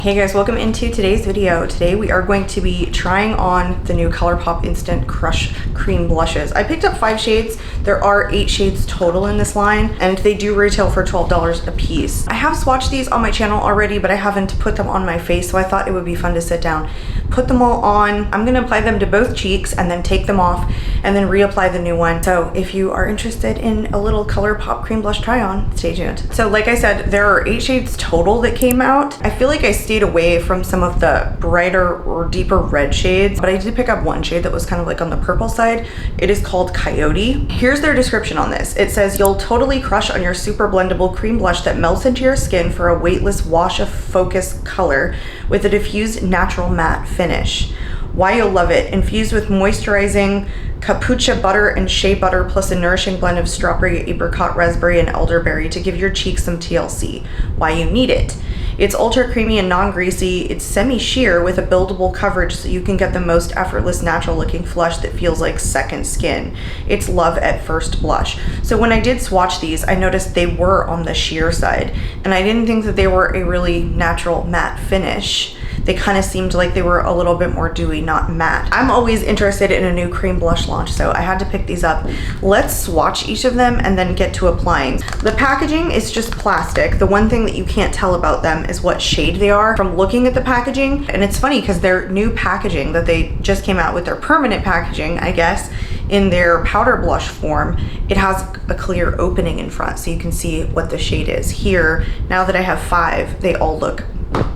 Hey guys, welcome into today's video. Today we are going to be trying on the new ColourPop Instant Crush Cream Blushes. I picked up 5 shades. There are 8 shades total in this line, and they do retail for $12 a piece. I have swatched these on my channel already, but I haven't put them on my face, so I thought it would be fun to sit down, put them all on. I'm gonna apply them to both cheeks and then take them off and then reapply the new one. So if you are interested in a little ColourPop cream blush try on, stay tuned. So like I said, there are 8 shades total that came out. I feel like I stayed away from some of the brighter or deeper red shades, but I did pick up one shade that was kind of like on the purple side. It is called Coyote. Here's their description on this. It says, you'll totally crush on your super blendable cream blush that melts into your skin for a weightless wash of focus color with a diffused natural matte finish. Why you'll love it. Infused with moisturizing capucha butter and shea butter plus a nourishing blend of strawberry, apricot, raspberry, and elderberry to give your cheeks some TLC. Why you need it. It's ultra creamy and non-greasy. It's semi-sheer with a buildable coverage so you can get the most effortless, natural looking flush that feels like second skin. It's love at first blush. So when I did swatch these, I noticed they were on the sheer side, and I didn't think that they were a really natural matte finish. They kind of seemed like they were a little bit more dewy, not matte. I'm always interested in a new cream blush launch, so I had to pick these up. Let's swatch each of them and then get to applying. The packaging is just plastic. The one thing that you can't tell about them is what shade they are from looking at the packaging. And it's funny because their new packaging that they just came out with, their permanent packaging, I guess, in their powder blush form, it has a clear opening in front so you can see what the shade is. Here, now that I have 5, they all look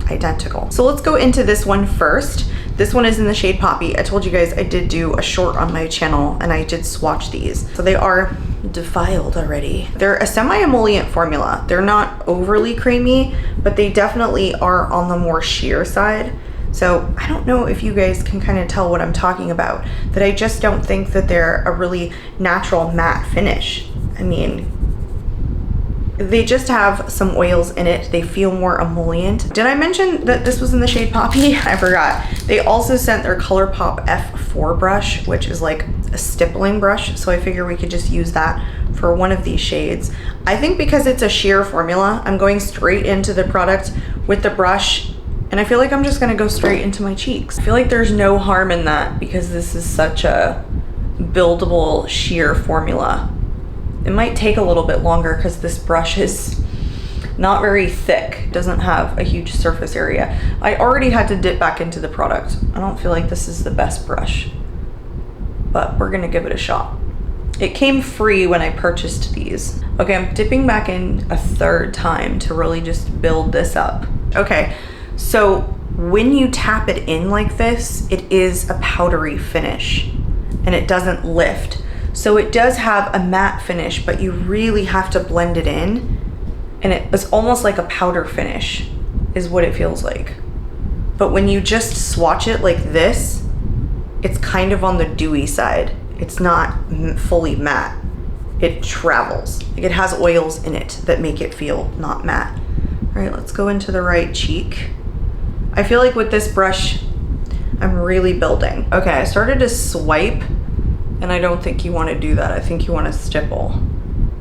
identical. So let's go into this one first. This one is in the shade Poppi. I told you guys I did do a short on my channel and I did swatch these. So they are defiled already. They're a semi-emollient formula. They're not overly creamy, but they definitely are on the more sheer side. So I don't know if you guys can kind of tell what I'm talking about, that I just don't think that they're a really natural matte finish. I mean, they just have some oils in it. They feel more emollient. Did I mention that this was in the shade Poppi? I forgot. They also sent their ColourPop F4 brush, which is like a stippling brush. So I figure we could just use that for one of these shades. I think because it's a sheer formula, I'm going straight into the product with the brush, and I feel like I'm just gonna go straight into my cheeks. I feel like there's no harm in that because this is such a buildable sheer formula. It might take a little bit longer because this brush is not very thick. It doesn't have a huge surface area. I already had to dip back into the product. I don't feel like this is the best brush, but we're gonna give it a shot. It came free when I purchased these. Okay, I'm dipping back in a third time to really just build this up. Okay, so when you tap it in like this, it is a powdery finish and it doesn't lift. So it does have a matte finish, but you really have to blend it in. And it's almost like a powder finish is what it feels like. But when you just swatch it like this, it's kind of on the dewy side. It's not fully matte. It travels. Like it has oils in it that make it feel not matte. All right, let's go into the right cheek. I feel like with this brush, I'm really building. Okay, I started to swipe, and I don't think you want to do that. I think you want to stipple.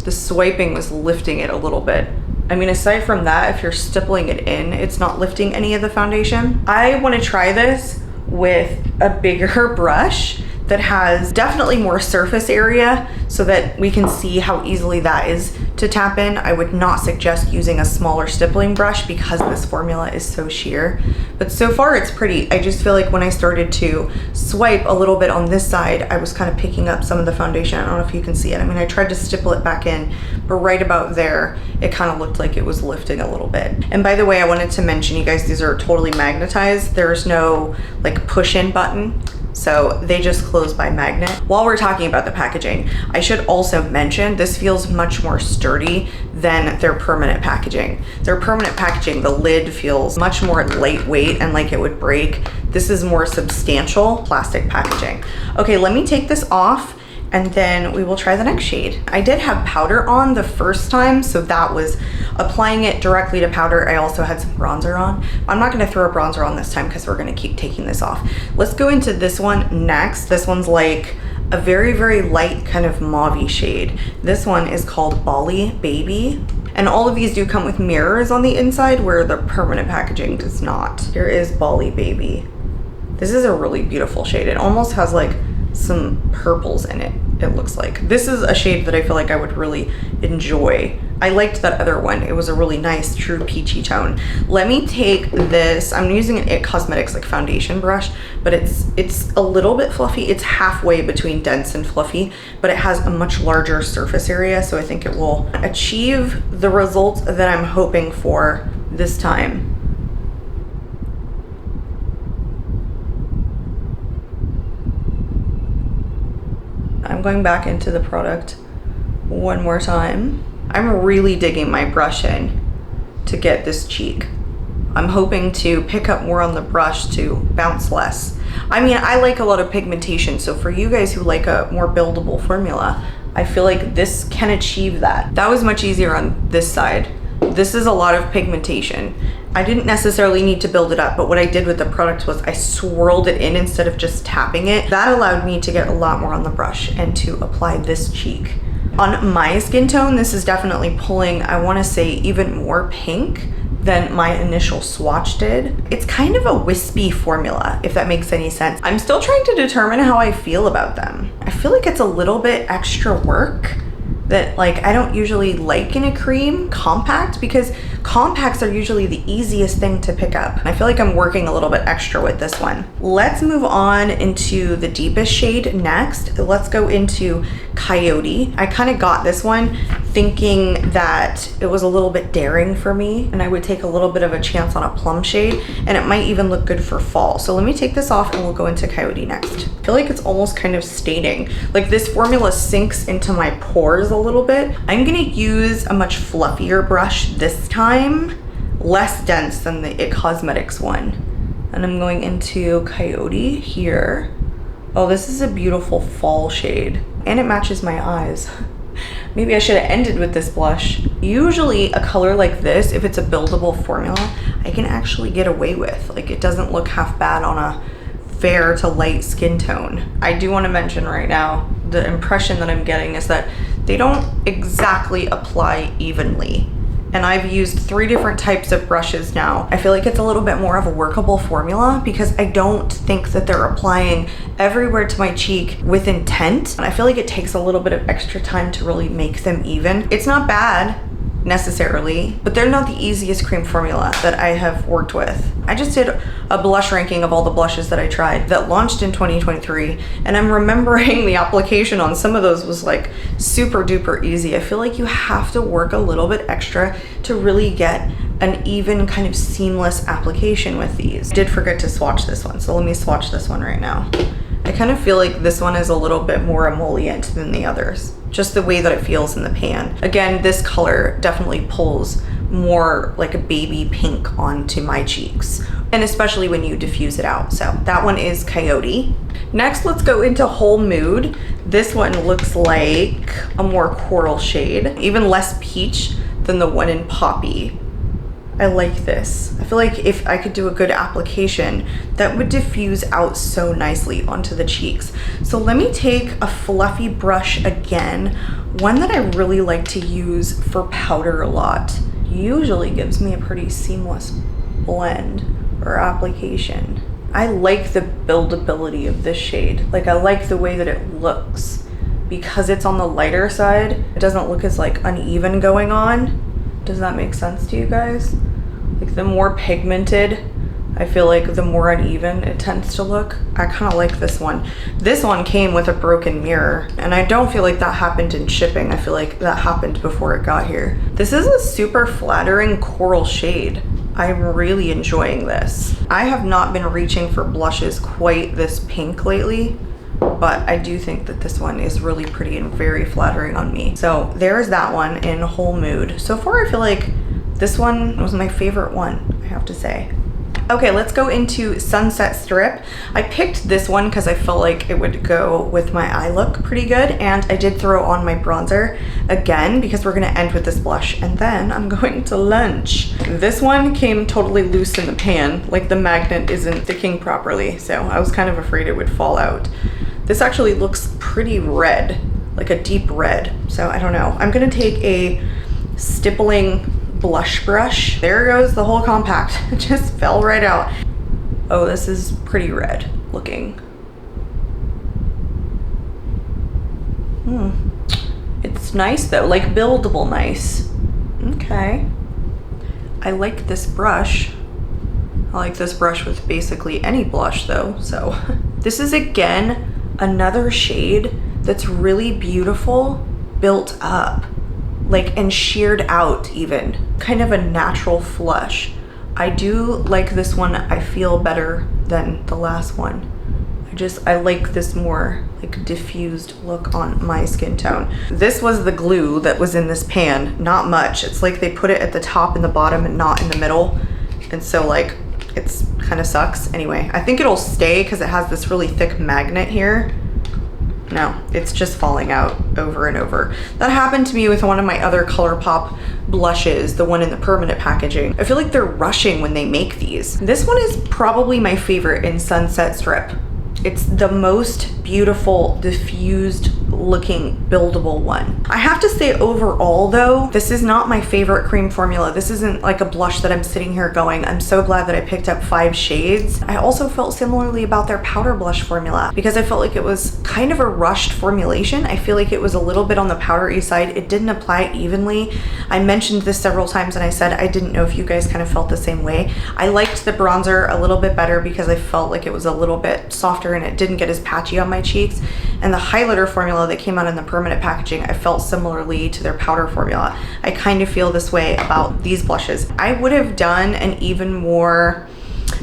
The swiping was lifting it a little bit. I mean, aside from that, if you're stippling it in, it's not lifting any of the foundation. I want to try this with a bigger brush that has definitely more surface area so that we can see how easily that is to tap in. I would not suggest using a smaller stippling brush because this formula is so sheer, but so far it's pretty. I just feel like when I started to swipe a little bit on this side, I was kind of picking up some of the foundation. I don't know if you can see it. I mean, I tried to stipple it back in, but right about there, it kind of looked like it was lifting a little bit. And by the way, I wanted to mention, you guys, these are totally magnetized. There's no like push in button. So they just close by magnet. While we're talking about the packaging, I should also mention this feels much more sturdy than their permanent packaging. Their permanent packaging, the lid feels much more lightweight and like it would break. This is more substantial plastic packaging. Okay, let me take this off and then we will try the next shade. I did have powder on the first time, so that was applying it directly to powder. I also had some bronzer on. I'm not gonna throw a bronzer on this time because we're gonna keep taking this off. Let's go into this one next. This one's like a very, very light kind of mauve-y shade. This one is called Bali Baby. And all of these do come with mirrors on the inside where the permanent packaging does not. Here is Bali Baby. This is a really beautiful shade. It almost has like some purples in it, it looks like. This is a shade that I feel like I would really enjoy. I liked that other one. It was a really nice, true peachy tone. Let me take this. I'm using an IT Cosmetics like foundation brush, but it's a little bit fluffy. It's halfway between dense and fluffy, but it has a much larger surface area, so I think it will achieve the results that I'm hoping for this time. I'm going back into the product one more time. I'm really digging my brush in to get this cheek. I'm hoping to pick up more on the brush to bounce less. I mean, I like a lot of pigmentation, so for you guys who like a more buildable formula, I feel like this can achieve that. That was much easier on this side. This is a lot of pigmentation. I didn't necessarily need to build it up, but what I did with the product was I swirled it in instead of just tapping it. That allowed me to get a lot more on the brush and to apply this cheek. On my skin tone, this is definitely pulling, I want to say, even more pink than my initial swatch did. It's kind of a wispy formula, if that makes any sense. I'm still trying to determine how I feel about them. I feel like it's a little bit extra work that like I don't usually like in a cream compact, because compacts are usually the easiest thing to pick up. I feel like I'm working a little bit extra with this one. Let's move on into the deepest shade next. Let's go into Coyote. I kind of got this one thinking that it was a little bit daring for me and I would take a little bit of a chance on a plum shade, and it might even look good for fall. So let me take this off and we'll go into Coyote next. I feel like it's almost kind of staining. Like this formula sinks into my pores a little bit. I'm gonna use a much fluffier brush this time, less dense than the IT Cosmetics one. And I'm going into Coyote here. Oh, this is a beautiful fall shade and it matches my eyes. Maybe I should have ended with this blush. Usually a color like this, if it's a buildable formula, I can actually get away with. Like it doesn't look half bad on a fair to light skin tone. I do want to mention right now, the impression that I'm getting is that they don't exactly apply evenly. And I've used 3 different types of brushes now. I feel like it's a little bit more of a workable formula because I don't think that they're applying everywhere to my cheek with intent. And I feel like it takes a little bit of extra time to really make them even. It's not bad necessarily, but they're not the easiest cream formula that I have worked with. I just did a blush ranking of all the blushes that I tried that launched in 2023, and I'm remembering the application on some of those was like super duper easy. I feel like you have to work a little bit extra to really get an even kind of seamless application with these. I did forget to swatch this one, so let me swatch this one right now. I kind of feel like this one is a little bit more emollient than the others, just the way that it feels in the pan. Again, this color definitely pulls more like a baby pink onto my cheeks, and especially when you diffuse it out. So that one is Coyote. Next, let's go into Whole Mood. This one looks like a more coral shade, even less peach than the one in Poppi. I like this. I feel like if I could do a good application, that would diffuse out so nicely onto the cheeks. So let me take a fluffy brush again, one that I really like to use for powder a lot. Usually gives me a pretty seamless blend or application. I like the buildability of this shade. Like I like the way that it looks. Because it's on the lighter side, it doesn't look as like uneven going on. Does that make sense to you guys? Like the more pigmented, I feel like the more uneven it tends to look. I kind of like this one. This one came with a broken mirror, and I don't feel like that happened in shipping. I feel like that happened before it got here. This is a super flattering coral shade. I'm really enjoying this. I have not been reaching for blushes quite this pink lately, but I do think that this one is really pretty and very flattering on me. So there's that one in Whole Mood. So far I feel like this one was my favorite one, I have to say. Okay, let's go into Sunset Strip. I picked this one because I felt like it would go with my eye look pretty good, and I did throw on my bronzer again because we're gonna end with this blush, and then I'm going to lunch. This one came totally loose in the pan, like the magnet isn't sticking properly, so I was kind of afraid it would fall out. This actually looks pretty red, like a deep red, so I don't know. I'm gonna take a stippling blush brush. There goes the whole compact. It just fell right out. Oh, this is pretty red looking. It's nice though, like buildable nice. Okay. I like this brush. I like this brush with basically any blush though, so. This is again, another shade that's really beautiful, built up, like, and sheared out even. Kind of a natural flush. I do like this one, I feel better than the last one. I like this more like diffused look on my skin tone. This was the glue that was in this pan, not much. It's like they put it at the top and the bottom and not in the middle. And so like, it's kind of sucks. Anyway, I think it'll stay because it has this really thick magnet here. No, it's just falling out over and over. That happened to me with one of my other ColourPop blushes, the one in the permanent packaging. I feel like they're rushing when they make these. This one is probably my favorite in Sunset Strip. It's the most beautiful, diffused looking buildable one. I have to say overall though, this is not my favorite cream formula. This isn't like a blush that I'm sitting here going, I'm so glad that I picked up 5 shades. I also felt similarly about their powder blush formula because I felt like it was kind of a rushed formulation. I feel like it was a little bit on the powdery side. It didn't apply evenly. I mentioned this several times and I said I didn't know if you guys kind of felt the same way. I liked the bronzer a little bit better because I felt like it was a little bit softer and it didn't get as patchy on my cheeks. And the highlighter formula that came out in the permanent packaging, I felt similarly to their powder formula. I kind of feel this way about these blushes. I would have done an even more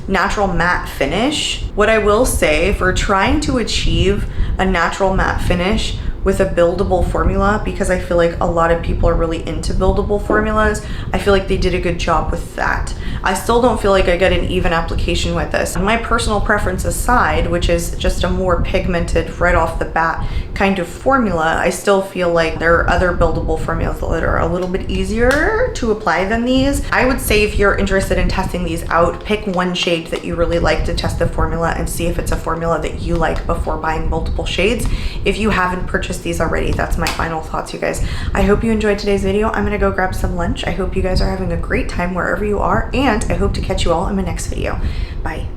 natural matte finish. What I will say, for trying to achieve a natural matte finish with a buildable formula, because I feel like a lot of people are really into buildable formulas, I feel like they did a good job with that. I still don't feel like I get an even application with this. My personal preference aside, which is just a more pigmented right off the bat kind of formula, I still feel like there are other buildable formulas that are a little bit easier to apply than these. I would say if you're interested in testing these out, pick one shade that you really like to test the formula and see if it's a formula that you like before buying multiple shades. If you haven't purchased these already, that's my final thoughts, you guys. I hope you enjoyed today's video. I'm gonna go grab some lunch. I hope you guys are having a great time wherever you are, and I hope to catch you all in my next video. Bye.